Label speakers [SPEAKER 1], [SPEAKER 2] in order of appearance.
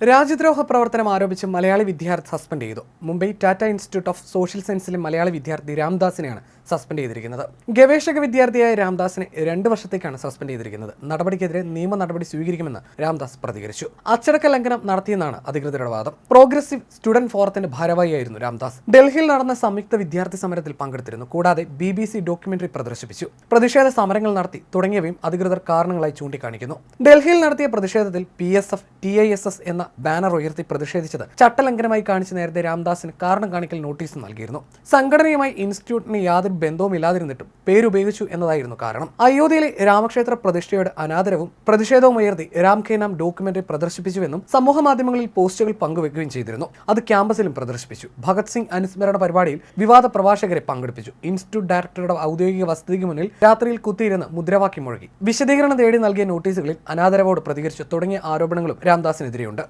[SPEAKER 1] രാജ്യദ്രോഹ പ്രവർത്തനം ആരോപിച്ച് മലയാളി വിദ്യാർത്ഥി സസ്പെൻഡ് ചെയ്തു. Mumbai Tata institute of social സയൻസിലെ മലയാളി വിദ്യാർത്ഥി രാംദാസിനെയാണ് സസ്പെൻഡ് ചെയ്തിരിക്കുന്നത്. ഗവേഷക വിദ്യാർത്ഥിയായ രാംദാസിനെ 2 വർഷത്തേക്കാണ് സസ്പെൻഡ് ചെയ്തിരിക്കുന്നത്. നടപടിക്കെതിരെ നിയമ നടപടി സ്വീകരിക്കുമെന്ന് രാംദാസ് പ്രതികരിച്ചു. അച്ചടക്ക ലംഘനം നടത്തിയെന്നാണ് അധികൃതരുടെ വാദം. പ്രോഗ്രസീവ് സ്റ്റുഡന്റ് ഫോറത്തിന്റെ ഭാരവാഹിയായിരുന്നു രാംദാസ്. ഡൽഹിയിൽ നടന്ന സംയുക്ത വിദ്യാർത്ഥി സമരത്തിൽ പങ്കെടുത്തിരുന്നു. കൂടാതെ BBC ഡോക്യുമെന്ററി പ്രദർശിപ്പിച്ചു. പ്രതിഷേധ സമരങ്ങൾ നടത്തി തുടങ്ങിയവയും അധികൃതർ കാരണങ്ങളായി ചൂണ്ടിക്കാണിക്കുന്നു. ഡൽഹിയിൽ നടത്തിയ പ്രതിഷേധത്തിൽ PSF, TISS എന്ന ബാനർ ഉയർത്തി പ്രതിഷേധിച്ചത് ചട്ടലംഘനമായി കാണിച്ച് നേരത്തെ രാംദാസിന് കാരണം കാണിക്കൽ നോട്ടീസ് നൽകിയിരുന്നു. സംഘടനയുമായി ഇൻസ്റ്റിറ്റ്യൂട്ടിന് യാതൊരു ബന്ധവുമില്ലാതിരുന്നിട്ടും പേരുപയോഗിച്ചു എന്നതായിരുന്നു കാരണം. അയോധ്യയിലെ രാമക്ഷേത്ര പ്രതിഷ്ഠയുടെ അനാദരവും പ്രതിഷേധവും ഉയർത്തി രാം കെ നാം ഡോക്യുമെന്ററി പ്രദർശിപ്പിച്ചുവെന്നും സമൂഹ മാധ്യമങ്ങളിൽ പോസ്റ്റുകൾ പങ്കുവെക്കുകയും ചെയ്തിരുന്നു. അത് ക്യാമ്പസിലും പ്രദർശിപ്പിച്ചു. ഭഗത് സിംഗ് അനുസ്മരണ പരിപാടിയിൽ വിവാദ പ്രഭാഷകരെ പങ്കെടുപ്പിച്ചു. ഇൻസ്റ്റിറ്റ്യൂട്ട് ഡയറക്ടറുടെ ഔദ്യോഗിക വസതിക്ക് മുന്നിൽ രാത്രിയിൽ കുത്തിയിരുന്ന് മുദ്രാവാക്യം മുഴക്കി. വിശദീകരണം തേടി നൽകിയ നോട്ടീസുകളിൽ അനാദരവോട് പ്രതികരിച്ചു തുടങ്ങിയ ആരോപണങ്ങളും രാംദാസിനെതിരെയുണ്ട്.